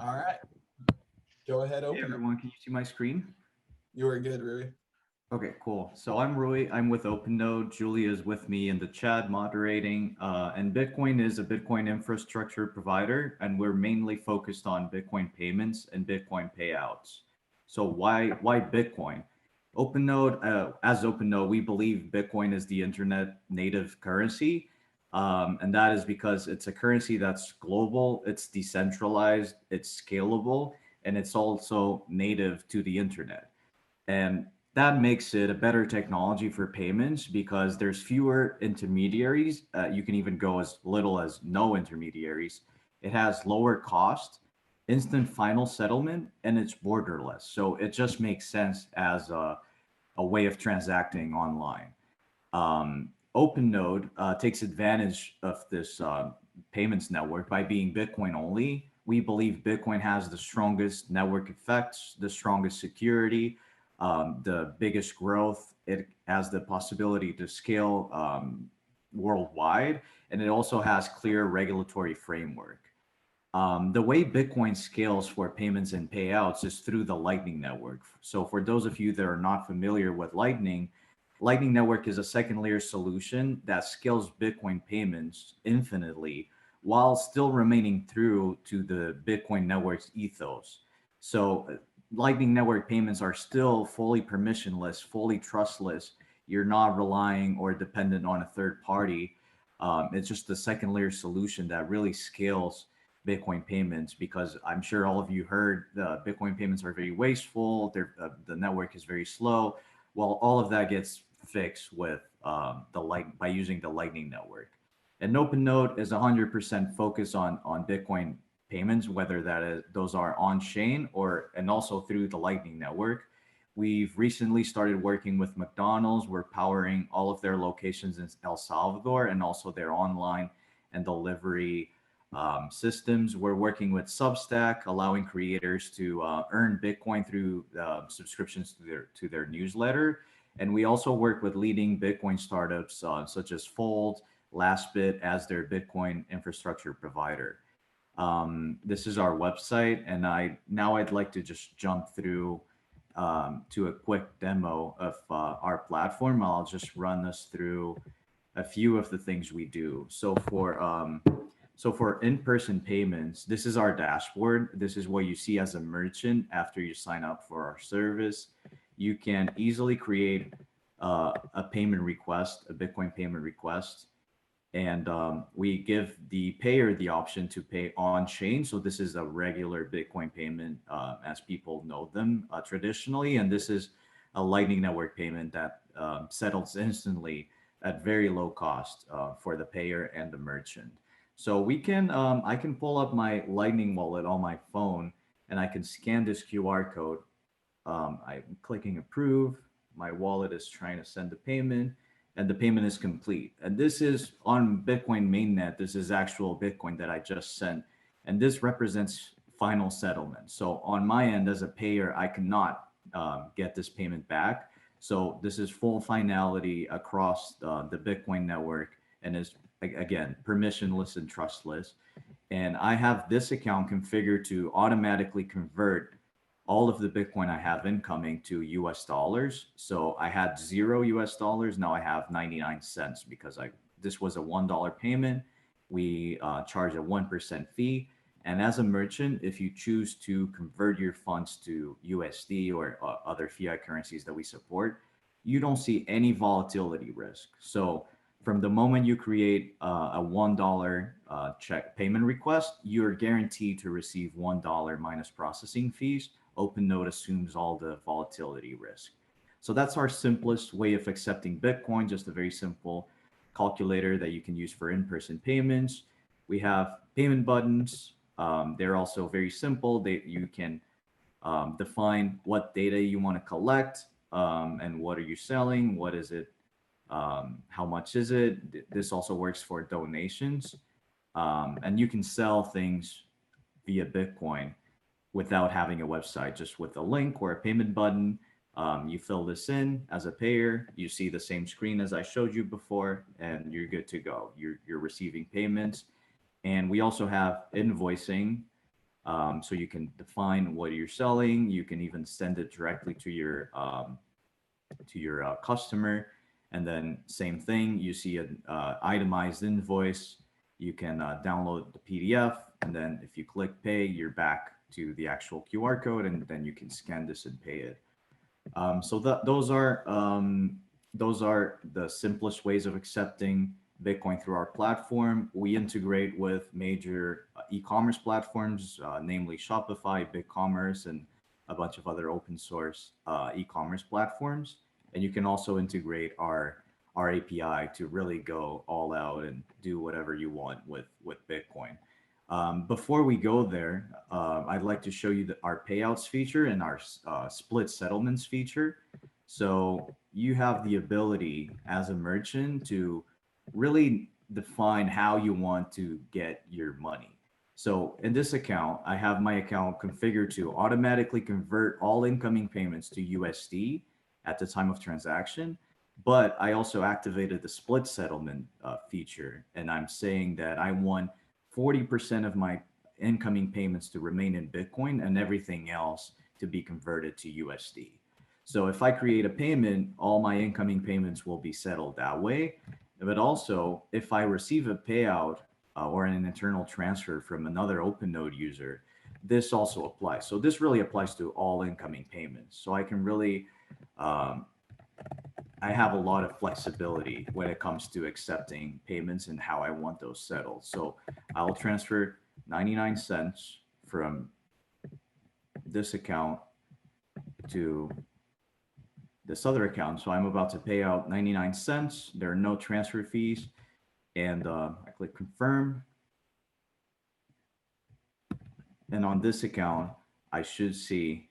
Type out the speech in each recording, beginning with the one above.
All right. Go ahead, Hey open it. everyone, can you see my screen? You were good, Rui. Okay, cool. So I'm Rui. I'm with OpenNode. Julia is with me in the chat moderating. And Bitcoin is a Bitcoin infrastructure provider, and we're mainly focused on Bitcoin payments and Bitcoin payouts. So why Bitcoin? OpenNode, as OpenNode, we believe Bitcoin is the internet native currency. And that is because it's a currency that's global, it's decentralized, it's scalable, and it's also native to the internet. And that makes it a better technology for payments because there's fewer intermediaries. You can even go as little as no intermediaries. It has lower cost, instant final settlement, and it's borderless. So it just makes sense as a way of transacting online. OpenNode takes advantage of this payments network by being Bitcoin only. We believe Bitcoin has the strongest network effects, the strongest security, the biggest growth. It has the possibility to scale worldwide, and it also has clear regulatory framework. The way Bitcoin scales for payments and payouts is through the Lightning Network. So, for those of you that are not familiar with Lightning, Lightning Network is a second layer solution that scales Bitcoin payments infinitely while still remaining true to the Bitcoin network's ethos. So, Lightning Network payments are still fully permissionless, fully trustless. You're not relying or dependent on a third party. It's just the second layer solution that really scales Bitcoin payments because I'm sure all of you heard the Bitcoin payments are very wasteful. The network is very slow. Well, all of that gets fixed with the light by using the Lightning Network. And OpenNode is 100% focused on Bitcoin payments, whether that is those are on chain or and also through the Lightning Network. We've recently started working with McDonald's. We're powering all of their locations in El Salvador and also their online and delivery systems. We're working with Substack, allowing creators to earn Bitcoin through subscriptions to their newsletter. And we also work with leading Bitcoin startups such as Fold, Lastbit as their Bitcoin infrastructure provider. This is our website, and I'd like to just jump through to a quick demo of our platform. I'll just run us through a few of the things we do. So for in-person payments, this is our dashboard. This is what you see as a merchant after you sign up for our service. You can easily create a payment request, a Bitcoin payment request, and we give the payer the option to pay on chain. So this is a regular Bitcoin payment as people know them traditionally, and this is a Lightning Network payment that settles instantly at very low cost for the payer and the merchant. So I can pull up my Lightning wallet on my phone, and I can scan this QR code. I'm clicking approve. My wallet is trying to send the payment, and the payment is complete. And this is on Bitcoin mainnet. This is actual Bitcoin that I just sent, and this represents final settlement. So on my end as a payer, I cannot get this payment back. So this is full finality across the Bitcoin network, and is again permissionless and trustless. And I have this account configured to automatically convert all of the Bitcoin I have incoming to US dollars. So I had $0 US. Now I have 99 cents because I this was a $1 payment. We charge a 1% fee. And as a merchant, if you choose to convert your funds to USD or other fiat currencies that we support, you don't see any volatility risk. So from the moment you create a $1 check payment request, you're guaranteed to receive $1 minus processing fees. OpenNode assumes all the volatility risk. So that's our simplest way of accepting Bitcoin, just a very simple calculator that you can use for in-person payments. We have payment buttons. They're also very simple. You can define what data you want to collect and what are you selling, what is it, how much is it. This also works for donations. And you can sell things via Bitcoin without having a website, just with a link or a payment button. You fill this in as a payer, you see the same screen as I showed you before, and you're good to go. You're receiving payments. And we also have invoicing. So you can define what you're selling. You can even send it directly to your customer. And then same thing, you see an itemized invoice. You can download the PDF, and then if you click pay, you're back to the actual QR code, and then you can scan this and pay it. So those are the simplest ways of accepting Bitcoin through our platform. We integrate with major e-commerce platforms, namely Shopify, BigCommerce, and a bunch of other open source e-commerce platforms. And you can also integrate our API to really go all out and do whatever you want with Bitcoin. Before we go there, I'd like to show you our payouts feature and our split settlements feature. So you have the ability as a merchant to really define how you want to get your money. So in this account, I have my account configured to automatically convert all incoming payments to USD at the time of transaction. But I also activated the split settlement feature, and I'm saying that I want 40% of my incoming payments to remain in Bitcoin and everything else to be converted to USD. So if I create a payment, all my incoming payments will be settled that way. But also, if I receive a payout or an internal transfer from another OpenNode user, this also applies. So this really applies to all incoming payments. So I can really um, I have a lot of flexibility when it comes to accepting payments and how I want those settled. So I'll transfer 99 cents from this account to this other account. So I'm about to pay out 99 cents. There are no transfer fees. And I click confirm. And on this account, I should see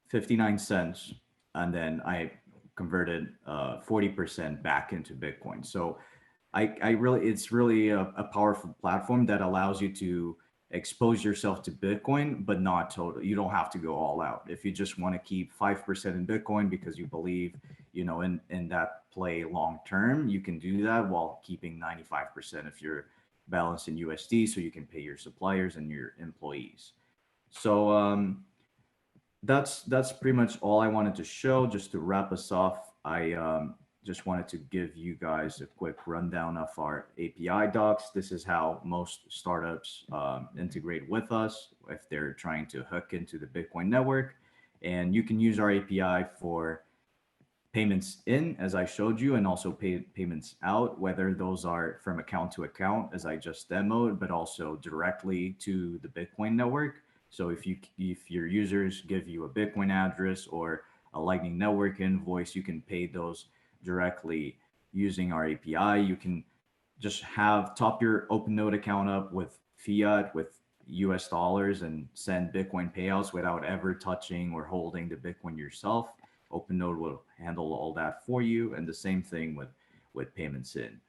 59 cents, and then I converted 40% back into Bitcoin. So I really, it's really a powerful platform that allows you to expose yourself to Bitcoin, but not total. You don't have to go all out. If you just want to keep 5% in Bitcoin because you believe, in that play long term, you can do that while keeping 95% of your balance in USD, so you can pay your suppliers and your employees. So that's pretty much all I wanted to show. Just to wrap us off, I just wanted to give you guys a quick rundown of our API docs. This is how most startups integrate with us if they're trying to hook into the Bitcoin network. And you can use our API for payments in, as I showed you, and also payments out, whether those are from account to account, as I just demoed, but also directly to the Bitcoin network. So if your users give you a Bitcoin address or a Lightning Network invoice, you can pay those directly using our API. You can just top your OpenNode account up with fiat, with US dollars, and send Bitcoin payouts without ever touching or holding the Bitcoin yourself. OpenNode will handle all that for you, and the same thing with payments in.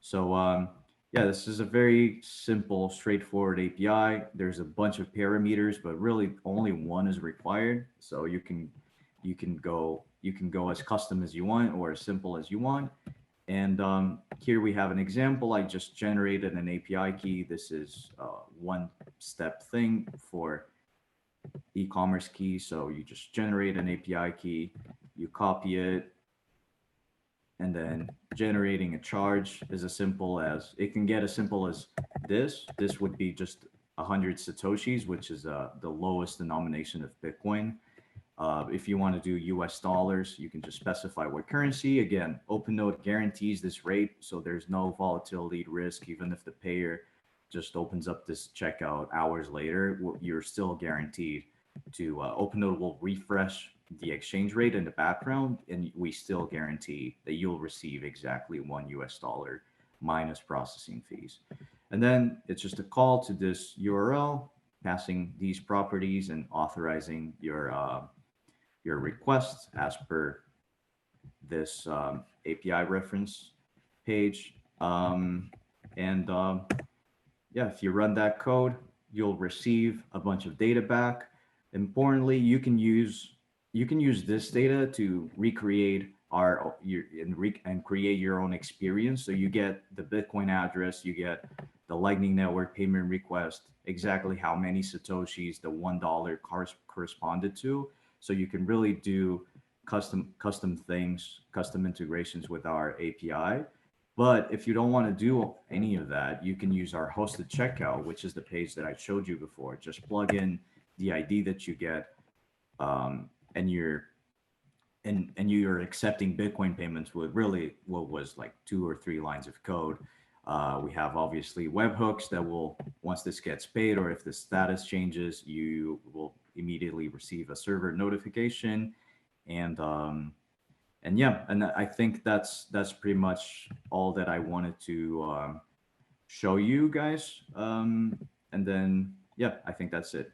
So yeah, this is a very simple, straightforward API. There's a bunch of parameters, but really only one is required. So you can go as custom as you want or as simple as you want. And here we have an example. I just generated an API key. This is one step thing for e-commerce key. So you just generate an API key, you copy it, and then generating a charge is as simple as, it can get as simple as this. This would be just 100 Satoshis, which is the lowest denomination of Bitcoin. If you want to do US dollars, you can just specify what currency. Again, OpenNode guarantees this rate, so there's no volatility risk. Even if the payer just opens up this checkout hours later, you're still guaranteed to, OpenNode will refresh the exchange rate in the background, and we still guarantee that you'll receive exactly $1 minus processing fees. And then it's just a call to this URL, passing these properties and authorizing your request as per this API reference page. Yeah, if you run that code, you'll receive a bunch of data back. Importantly, you can use this data to recreate and create your own experience. So you get the Bitcoin address, you get the Lightning Network payment request, exactly how many Satoshis the $1 corresponded to. So you can really do custom things, custom integrations with our API. But if you don't want to do any of that, you can use our hosted checkout, which is the page that I showed you before. Just plug in the ID that you get, and you're accepting Bitcoin payments with really what was like 2 or 3 lines of code. We have obviously webhooks that will, once this gets paid or if the status changes, you will immediately receive a server notification. And yeah, and I think that's pretty much all that I wanted to show you guys. And then yeah, I think that's it.